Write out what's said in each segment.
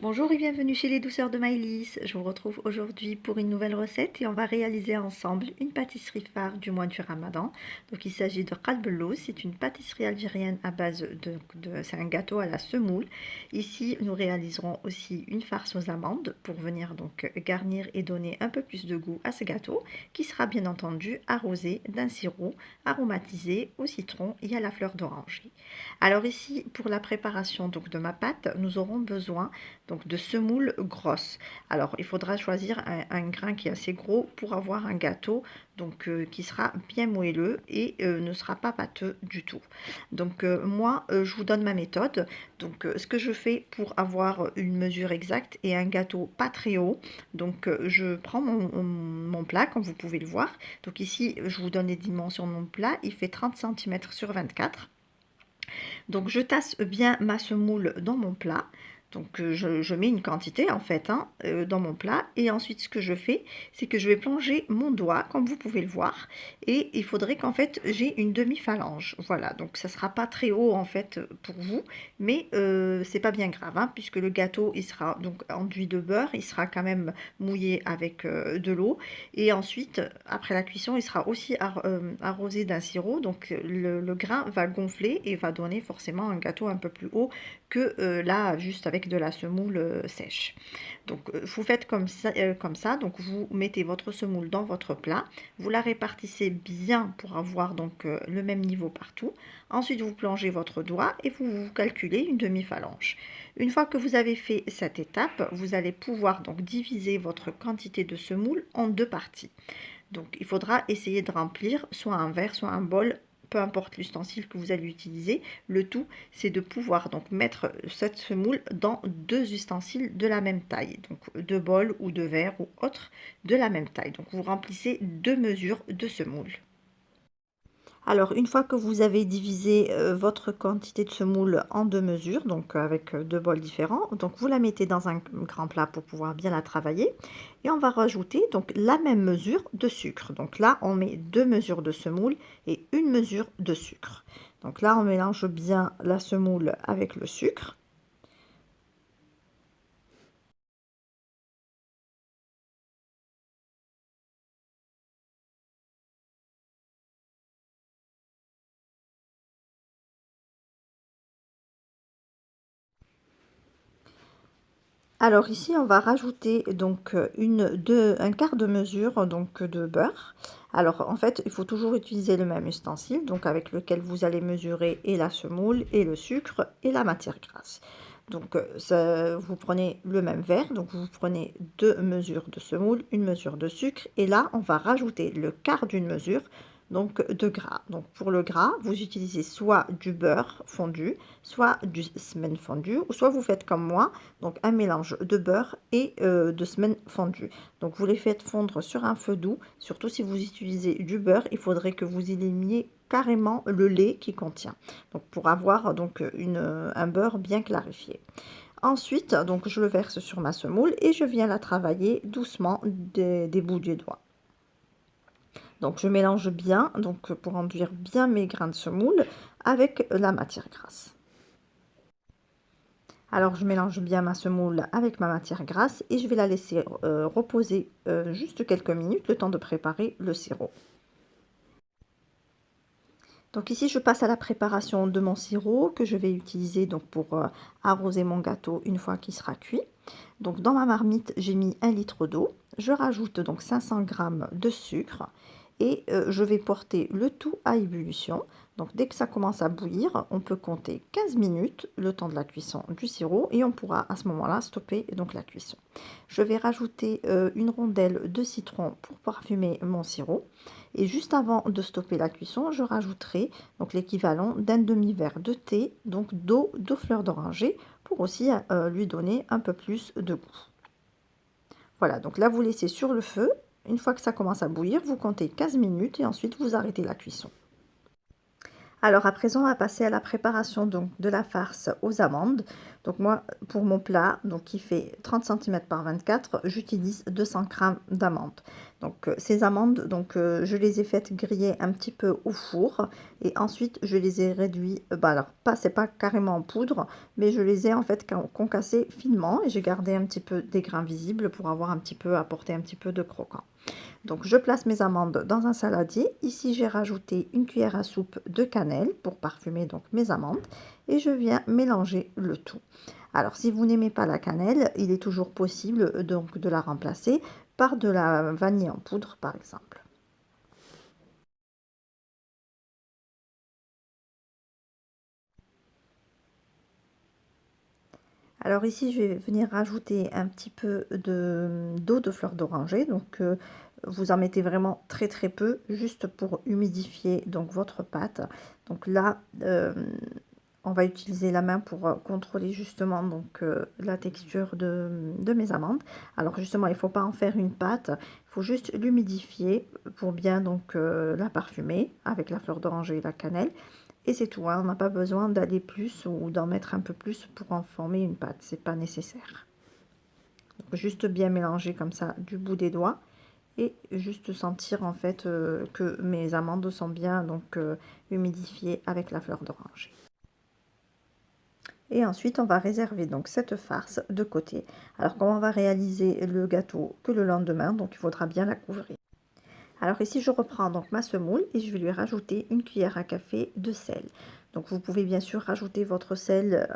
Bonjour et bienvenue chez les douceurs de Maëlys. Je vous retrouve aujourd'hui pour une nouvelle recette et on va réaliser ensemble une pâtisserie phare du mois du Ramadan. Donc il s'agit de qalbellouz, c'est une pâtisserie algérienne à base c'est un gâteau à la semoule. Ici nous réaliserons aussi une farce aux amandes pour venir donc garnir et donner un peu plus de goût à ce gâteau qui sera bien entendu arrosé d'un sirop aromatisé au citron et à la fleur d'oranger. Alors ici pour la préparation donc de ma pâte, nous aurons besoin donc de semoule grosse. Alors il faudra choisir un grain qui est assez gros pour avoir un gâteau donc qui sera bien moelleux et ne sera pas pâteux du tout. Donc moi je vous donne ma méthode. Donc ce que je fais pour avoir une mesure exacte et un gâteau pas très haut, donc je prends mon plat comme vous pouvez le voir. Donc ici je vous donne les dimensions de mon plat, il fait 30 cm sur 24. Donc je tasse bien ma semoule dans mon plat. Donc je mets une quantité en fait dans mon plat et ensuite ce que je fais c'est que je vais plonger mon doigt comme vous pouvez le voir et il faudrait qu'en fait j'ai une demi-phalange. Voilà, donc ça sera pas très haut en fait pour vous mais c'est pas bien grave puisque le gâteau il sera donc enduit de beurre, il sera quand même mouillé avec de l'eau et ensuite après la cuisson il sera aussi arrosé d'un sirop, donc le grain va gonfler et va donner forcément un gâteau un peu plus haut que là juste avec de la semoule sèche. Donc vous faites comme ça, donc vous mettez votre semoule dans votre plat, vous la répartissez bien pour avoir donc le même niveau partout. Ensuite vous plongez votre doigt et vous calculez une demi-phalange. Une fois que vous avez fait cette étape, vous allez pouvoir donc diviser votre quantité de semoule en deux parties. Donc il faudra essayer de remplir soit un verre, soit un bol, peu importe l'ustensile que vous allez utiliser. Le tout, c'est de pouvoir donc mettre cette semoule dans deux ustensiles de la même taille. Donc deux bols ou deux verres ou autres de la même taille. Donc vous remplissez deux mesures de semoule. Alors, une fois que vous avez divisé votre quantité de semoule en deux mesures, donc avec deux bols différents, donc vous la mettez dans un grand plat pour pouvoir bien la travailler. Et on va rajouter donc la même mesure de sucre. Donc là, on met deux mesures de semoule et une mesure de sucre. Donc là, on mélange bien la semoule avec le sucre. Alors ici, on va rajouter donc un quart de mesure donc de beurre. Alors en fait, il faut toujours utiliser le même ustensile, donc avec lequel vous allez mesurer et la semoule, et le sucre, et la matière grasse. Donc vous prenez le même verre, donc vous prenez deux mesures de semoule, une mesure de sucre, et là on va rajouter le quart d'une mesure donc de gras. Donc pour le gras, vous utilisez soit du beurre fondu, soit du semen fondu, ou soit vous faites comme moi, donc un mélange de beurre et de semen fondu. Donc vous les faites fondre sur un feu doux, surtout si vous utilisez du beurre, il faudrait que vous éliminiez carrément le lait qui contient, donc pour avoir donc un beurre bien clarifié. Ensuite, donc je le verse sur ma semoule et je viens la travailler doucement des bouts des doigts. Donc je mélange bien donc pour enduire bien mes grains de semoule avec la matière grasse. Alors je mélange bien ma semoule avec ma matière grasse et je vais la laisser reposer juste quelques minutes, le temps de préparer le sirop. Donc ici je passe à la préparation de mon sirop que je vais utiliser donc pour arroser mon gâteau une fois qu'il sera cuit. Donc dans ma marmite j'ai mis 1 litre d'eau, je rajoute donc 500 g de sucre et je vais porter le tout à ébullition. Donc dès que ça commence à bouillir, on peut compter 15 minutes, le temps de la cuisson du sirop, et on pourra à ce moment-là stopper donc la cuisson. Je vais rajouter une rondelle de citron pour parfumer mon sirop. Et juste avant de stopper la cuisson, je rajouterai donc l'équivalent d'un demi-verre de thé, donc d'eau fleur d'oranger, pour aussi lui donner un peu plus de goût. Voilà, donc là vous laissez sur le feu. Une fois que ça commence à bouillir, vous comptez 15 minutes et ensuite vous arrêtez la cuisson. Alors à présent, on va passer à la préparation donc de la farce aux amandes. Donc moi, pour mon plat, donc qui fait 30 cm par 24, j'utilise 200 g d'amandes. Donc ces amandes, donc je les ai faites griller un petit peu au four et ensuite je les ai réduits, alors pas, c'est pas carrément en poudre, mais je les ai en fait concassés finement et j'ai gardé un petit peu des grains visibles pour avoir un petit peu, apporter un petit peu de croquant. Donc je place mes amandes dans un saladier. Ici j'ai rajouté une cuillère à soupe de cannelle pour parfumer donc mes amandes et je viens mélanger le tout. Alors si vous n'aimez pas la cannelle, il est toujours possible donc de la remplacer par de la vanille en poudre par exemple. Alors ici, je vais venir rajouter un petit peu d'eau de fleur d'oranger. Donc vous en mettez vraiment très très peu, juste pour humidifier donc votre pâte. Donc là, on va utiliser la main pour contrôler justement donc la texture de mes amandes. Alors justement, il ne faut pas en faire une pâte, il faut juste l'humidifier pour bien donc la parfumer avec la fleur d'oranger et la cannelle. Et c'est tout, hein, on n'a pas besoin d'aller plus ou d'en mettre un peu plus pour en former une pâte, c'est pas nécessaire. Donc juste bien mélanger comme ça du bout des doigts et juste sentir en fait que mes amandes sont bien donc humidifiées avec la fleur d'oranger. Et ensuite, on va réserver donc cette farce de côté. Alors, comme on va réaliser le gâteau que le lendemain, donc il faudra bien la couvrir. Alors ici, je reprends donc ma semoule et je vais lui rajouter une cuillère à café de sel. Donc vous pouvez bien sûr rajouter votre sel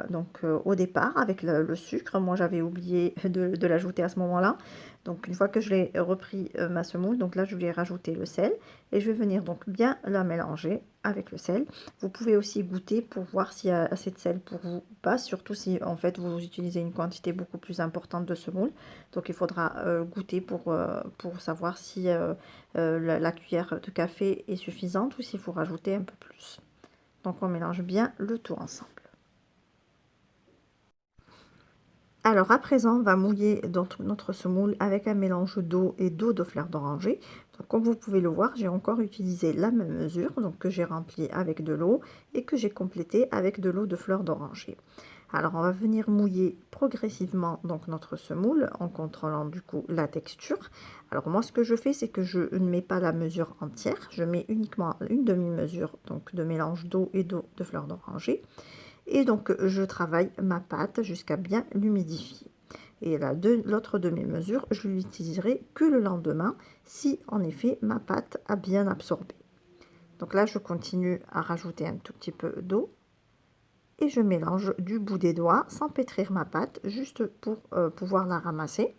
au départ avec le sucre. Moi j'avais oublié de l'ajouter à ce moment-là. Donc une fois que je l'ai repris ma semoule, donc là je vais rajouter le sel et je vais venir donc bien la mélanger avec le sel. Vous pouvez aussi goûter pour voir s'il y a assez de sel pour vous ou pas, surtout si en fait vous utilisez une quantité beaucoup plus importante de semoule. Donc il faudra goûter pour savoir si la cuillère de café est suffisante ou s'il faut rajouter un peu plus. Donc on mélange bien le tout ensemble. Alors à présent, on va mouiller notre semoule avec un mélange d'eau et d'eau de fleur d'oranger. Donc comme vous pouvez le voir, j'ai encore utilisé la même mesure, donc que j'ai rempli avec de l'eau et que j'ai complété avec de l'eau de fleur d'oranger. Alors on va venir mouiller progressivement donc notre semoule en contrôlant du coup la texture. Alors moi ce que je fais, c'est que je ne mets pas la mesure entière, je mets uniquement une demi-mesure donc de mélange d'eau et d'eau de fleur d'oranger. Et donc je travaille ma pâte jusqu'à bien l'humidifier. Et l'autre demi-mesure, je l'utiliserai que le lendemain si en effet ma pâte a bien absorbé. Donc là, je continue à rajouter un tout petit peu d'eau et je mélange du bout des doigts sans pétrir ma pâte, juste pour pouvoir la ramasser.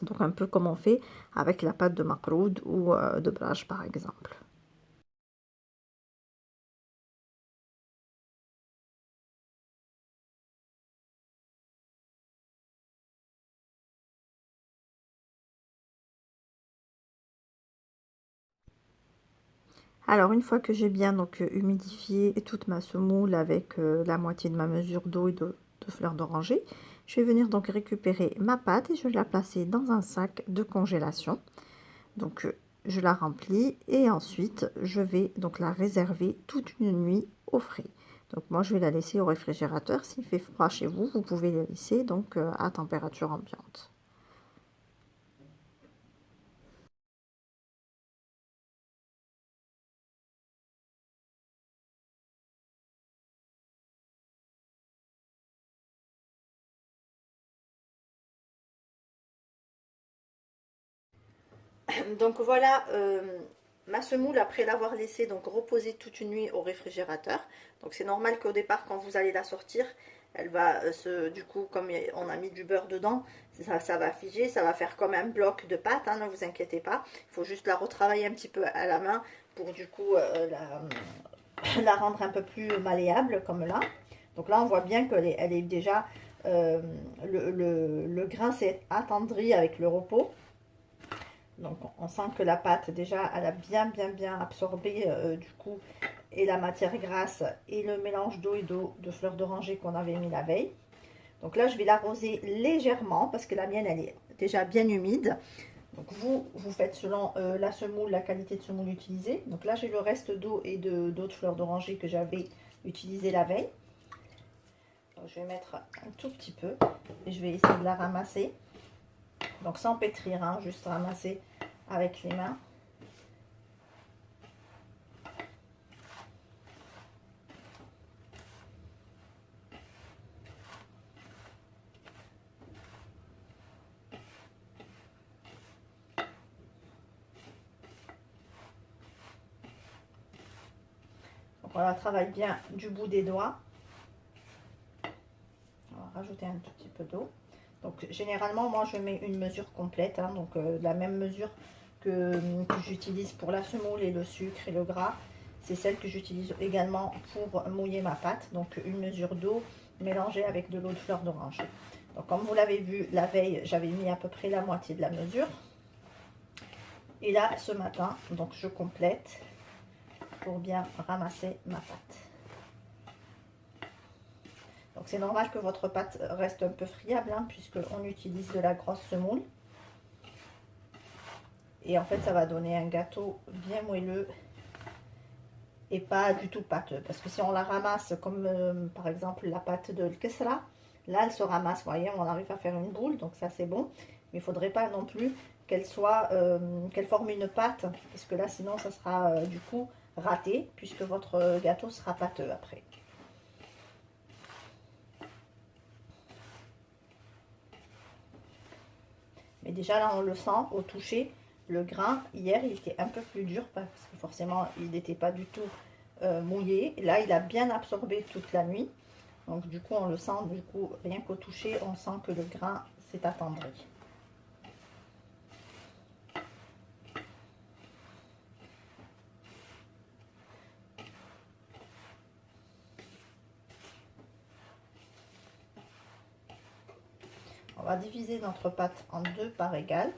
Donc un peu comme on fait avec la pâte de makroud ou de brach par exemple. Alors une fois que j'ai bien donc humidifié toute ma semoule avec la moitié de ma mesure d'eau et de fleur d'oranger, je vais venir donc récupérer ma pâte et je vais la placer dans un sac de congélation. Donc je la remplis et ensuite je vais donc la réserver toute une nuit au frais. Donc moi je vais la laisser au réfrigérateur. S'il fait froid chez vous, vous pouvez la laisser donc à température ambiante. Donc voilà ma semoule après l'avoir laissée donc reposer toute une nuit au réfrigérateur. Donc c'est normal qu'au départ quand vous allez la sortir, elle va du coup comme on a mis du beurre dedans, ça va figer, ça va faire comme un bloc de pâte, hein, ne vous inquiétez pas. Il faut juste la retravailler un petit peu à la main pour du coup la rendre un peu plus malléable comme là. Donc là on voit bien qu'elle elle est déjà, le grain s'est attendri avec le repos. Donc on sent que la pâte déjà elle a bien absorbé du coup et la matière grasse et le mélange d'eau et d'eau de fleur d'oranger qu'on avait mis la veille. Donc là je vais l'arroser légèrement parce que la mienne elle est déjà bien humide. Donc vous faites selon la semoule, la qualité de semoule utilisée. Donc là j'ai le reste d'eau et d'eau de fleur d'oranger que j'avais utilisé la veille. Donc, je vais mettre un tout petit peu et je vais essayer de la ramasser. Donc sans pétrir, hein, juste ramasser avec les mains. Donc voilà, travaille bien du bout des doigts. On va rajouter un tout petit peu d'eau. Donc généralement, moi je mets une mesure complète, hein, donc la même mesure que j'utilise pour la semoule et le sucre et le gras. C'est celle que j'utilise également pour mouiller ma pâte. Donc une mesure d'eau mélangée avec de l'eau de fleur d'oranger. Donc comme vous l'avez vu la veille, j'avais mis à peu près la moitié de la mesure. Et là ce matin, donc je complète pour bien ramasser ma pâte. Donc c'est normal que votre pâte reste un peu friable, hein, puisqu'on utilise de la grosse semoule. Et en fait ça va donner un gâteau bien moelleux et pas du tout pâteux. Parce que si on la ramasse comme par exemple la pâte de l'kesra, là elle se ramasse, vous voyez, on arrive à faire une boule, donc ça c'est bon. Mais il ne faudrait pas non plus qu'elle forme une pâte, parce que là sinon ça sera du coup raté, puisque votre gâteau sera pâteux après. Mais déjà là on le sent au toucher, le grain hier il était un peu plus dur parce que forcément il n'était pas du tout mouillé. Là il a bien absorbé toute la nuit, donc du coup on le sent, du coup rien qu'au toucher on sent que le grain s'est attendri. On va diviser notre pâte en deux parts égales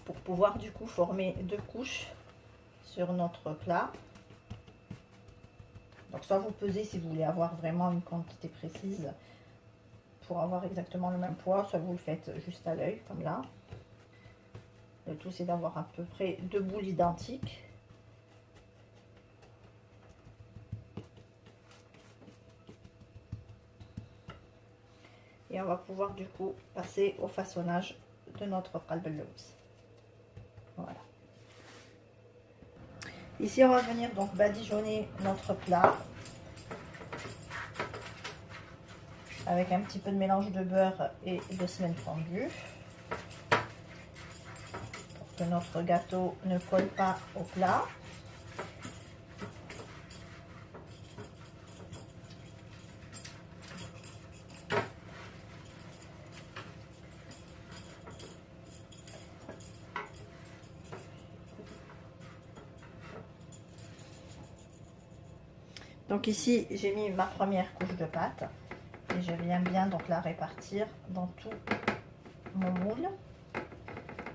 pour pouvoir du coup former deux couches sur notre plat. Donc soit vous pesez si vous voulez avoir vraiment une quantité précise pour avoir exactement le même poids, soit vous le faites juste à l'œil comme là. Le tout c'est d'avoir à peu près deux boules identiques. Et on va pouvoir du coup passer au façonnage de notre qalb al-lawz. Voilà. Ici on va venir donc badigeonner notre plat avec un petit peu de mélange de beurre et de semaine fondue pour que notre gâteau ne colle pas au plat. Donc ici j'ai mis ma première couche de pâte et je viens bien donc la répartir dans tout mon moule.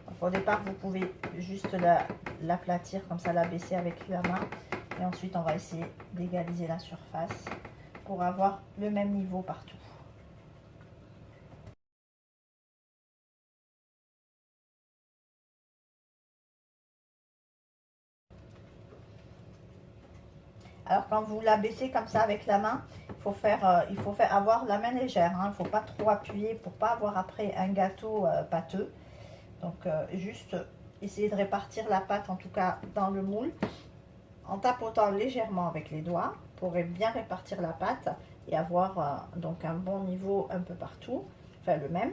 Donc, au départ vous pouvez juste l'aplatir comme ça, l'abaisser avec la main, et ensuite on va essayer d'égaliser la surface pour avoir le même niveau partout. Alors quand vous l'abaissez comme ça avec la main, il faut faire avoir la main légère, hein. Il ne faut pas trop appuyer pour pas avoir après un gâteau pâteux. Donc juste essayer de répartir la pâte en tout cas dans le moule en tapotant légèrement avec les doigts pour bien répartir la pâte et avoir donc un bon niveau un peu partout, enfin le même,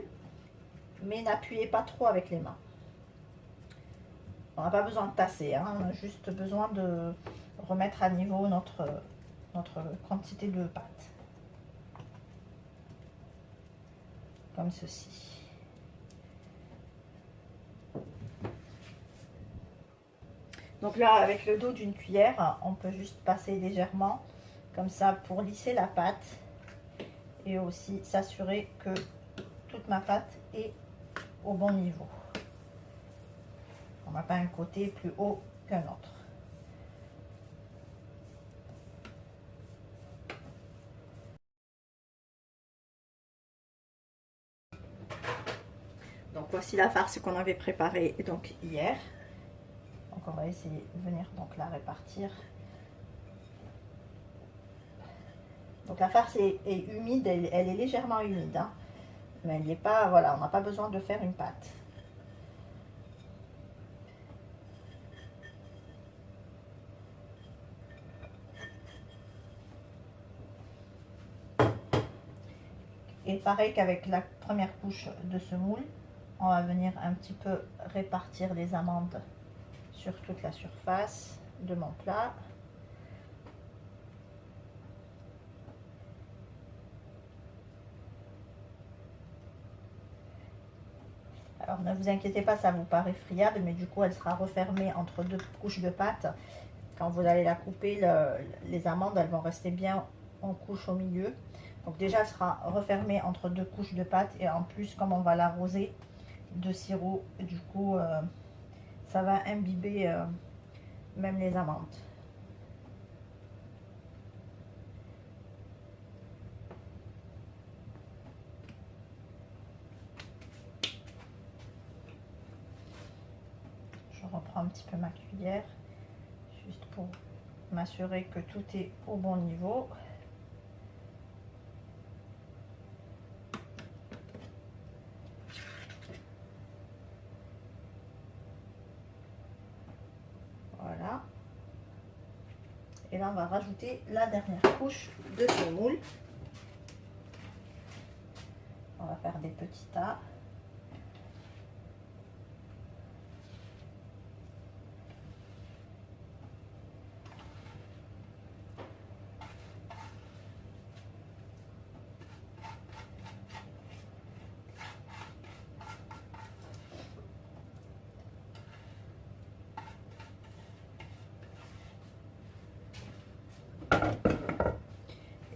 mais n'appuyez pas trop avec les mains. On n'a pas besoin de tasser, hein, on a juste besoin de remettre à niveau notre quantité de pâte. Comme ceci. Donc là, avec le dos d'une cuillère, on peut juste passer légèrement, comme ça, pour lisser la pâte. Et aussi s'assurer que toute ma pâte est au bon niveau. On n'a pas un côté plus haut qu'un autre. Donc voici la farce qu'on avait préparée donc hier. Donc on va essayer de venir donc la répartir. Donc la farce est humide, elle est légèrement humide, hein, Mais il n'est pas, voilà, on n'a pas besoin de faire une pâte. Et pareil qu'avec la première couche de semoule, on va venir un petit peu répartir les amandes sur toute la surface de mon plat. Alors ne vous inquiétez pas, ça vous paraît friable, mais du coup elle sera refermée entre deux couches de pâte. Quand vous allez la couper, les amandes elles vont rester bien en couche au milieu. Donc déjà elle sera refermée entre deux couches de pâte, et en plus comme on va l'arroser de sirop, du coup ça va imbiber même les amandes. Je reprends un petit peu ma cuillère, juste pour m'assurer que tout est au bon niveau. Voilà. Et là, on va rajouter la dernière couche de semoule. On va faire des petits tas.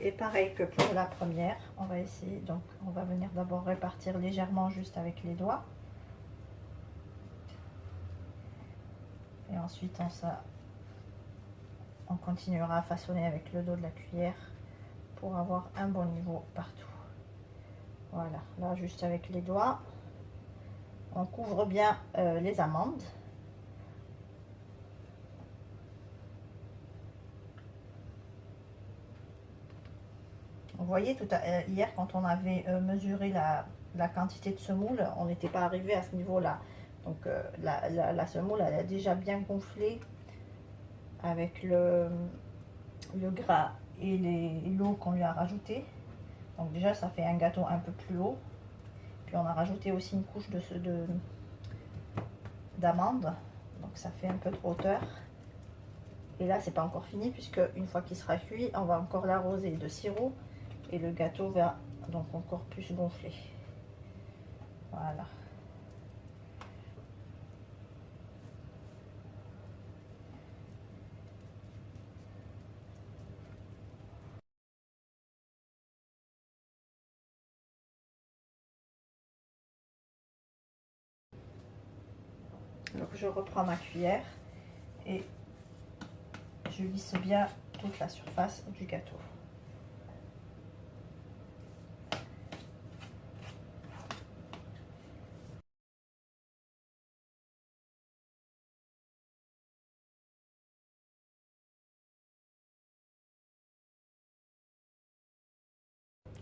Et pareil que pour la première, on va essayer, donc on va venir d'abord répartir légèrement juste avec les doigts. Et ensuite on continuera à façonner avec le dos de la cuillère pour avoir un bon niveau partout. Voilà, là juste avec les doigts, on couvre bien les amandes. Vous voyez, hier quand on avait mesuré la quantité de semoule, on n'était pas arrivé à ce niveau-là. Donc la semoule, elle a déjà bien gonflé avec le gras et l'eau qu'on lui a rajouté. Donc déjà, ça fait un gâteau un peu plus haut. Puis on a rajouté aussi une couche d'amandes. Donc ça fait un peu de hauteur. Et là, c'est pas encore fini, puisque une fois qu'il sera cuit, on va encore l'arroser de sirop. Et le gâteau va donc encore plus gonfler. Voilà. Donc je reprends ma cuillère et je lisse bien toute la surface du gâteau.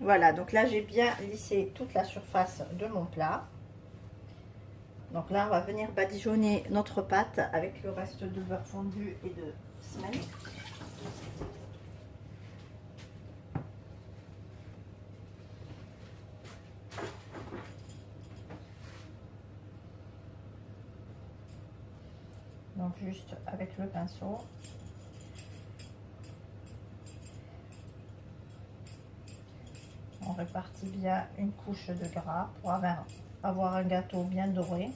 Voilà, donc là j'ai bien lissé toute la surface de mon plat. Donc là on va venir badigeonner notre pâte avec le reste de beurre fondu et de semelle. Donc juste avec le pinceau. On répartit bien une couche de gras pour avoir un gâteau bien doré.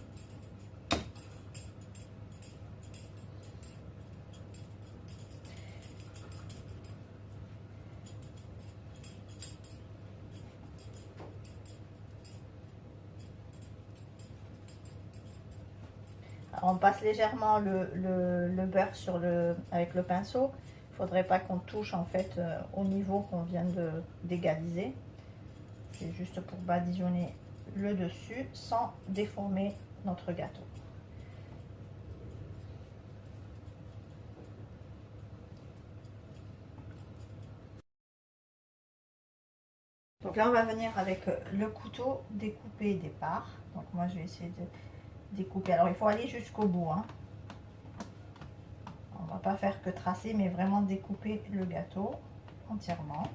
Alors, on passe légèrement le beurre avec le pinceau. Il ne faudrait pas qu'on touche en fait au niveau qu'on vient d'égaliser. C'est juste pour badigeonner le dessus sans déformer notre gâteau. Donc Donc là, on va venir avec le couteau découper des parts. Donc moi, je vais essayer de découper. Alors, il faut aller jusqu'au bout, hein. On va pas faire que tracer, mais vraiment découper le gâteau entièrement.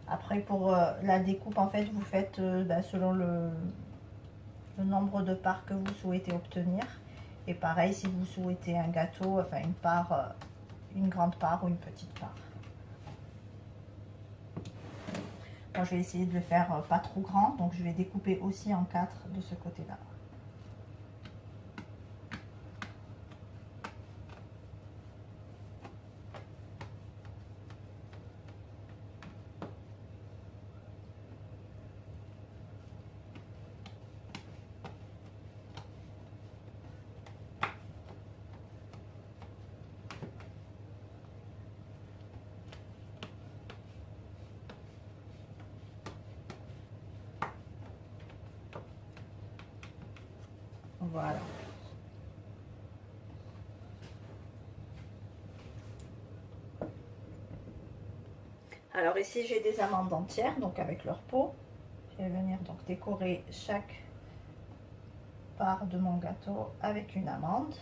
Après, pour la découpe, en fait, vous faites selon le nombre de parts que vous souhaitez obtenir. Et pareil, si vous souhaitez un gâteau, enfin une part, une grande part ou une petite part. Moi, je vais essayer de le faire pas trop grand, donc je vais découper aussi en 4 de ce côté-là. Voilà. Alors ici j'ai des amandes entières, donc avec leur peau. Je vais venir donc décorer chaque part de mon gâteau avec une amande.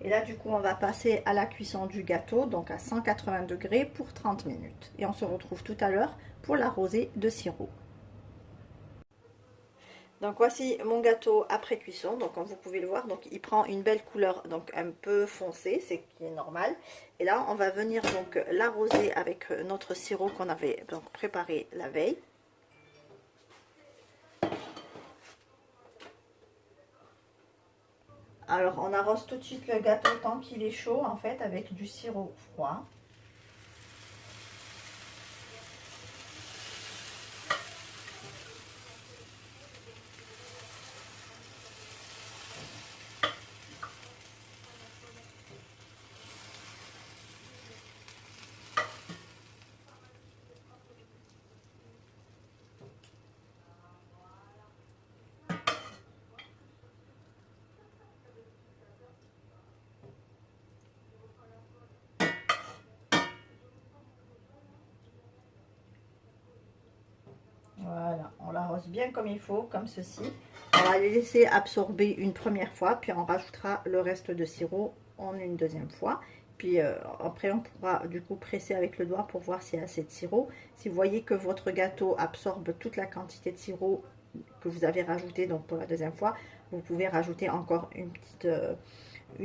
Et là du coup on va passer à la cuisson du gâteau, donc à 180 degrés pour 30 minutes. Et on se retrouve tout à l'heure pour l'arroser de sirop. Donc voici mon gâteau après cuisson, donc comme vous pouvez le voir, donc il prend une belle couleur, donc un peu foncée, c'est qui est normal. Et là on va venir donc l'arroser avec notre sirop qu'on avait donc préparé la veille. Alors on arrose tout de suite le gâteau tant qu'il est chaud en fait avec du sirop froid. Voilà, on l'arrose bien comme il faut, comme ceci. On va les laisser absorber une première fois, puis on rajoutera le reste de sirop en une deuxième fois. Puis après, on pourra du coup presser avec le doigt pour voir s'il y a assez de sirop. Si vous voyez que votre gâteau absorbe toute la quantité de sirop que vous avez rajouté donc pour la deuxième fois, vous pouvez rajouter encore une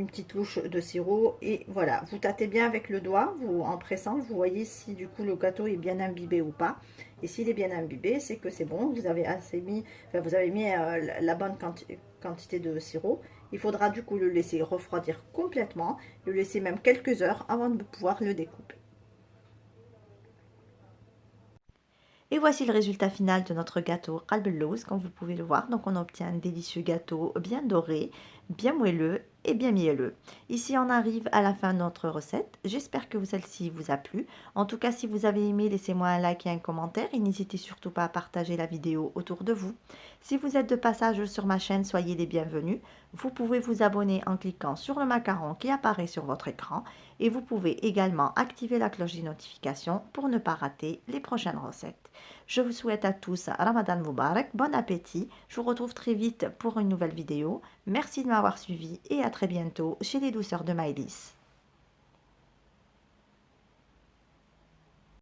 petite louche de sirop. Et voilà, vous tâtez bien avec le doigt, en pressant, vous voyez si du coup le gâteau est bien imbibé ou pas. Et s'il est bien imbibé, c'est que c'est bon, vous avez mis la bonne quantité de sirop. Il faudra du coup le laisser refroidir complètement, le laisser même quelques heures avant de pouvoir le découper. Et voici le résultat final de notre gâteau qalb al-lawz, comme vous pouvez le voir. Donc on obtient un délicieux gâteau bien doré, bien moelleux et bien mielleux. Ici on arrive à la fin de notre recette. J'espère que celle-ci vous a plu. En tout cas, si vous avez aimé, laissez-moi un like et un commentaire. Et n'hésitez surtout pas à partager la vidéo autour de vous. Si vous êtes de passage sur ma chaîne, soyez les bienvenus. Vous pouvez vous abonner en cliquant sur le macaron qui apparaît sur votre écran. Et vous pouvez également activer la cloche des notifications pour ne pas rater les prochaines recettes. Je vous souhaite à tous Ramadan Mubarak, bon appétit. Je vous retrouve très vite pour une nouvelle vidéo. Merci de m'avoir suivi et à très bientôt chez les douceurs de Maëlys.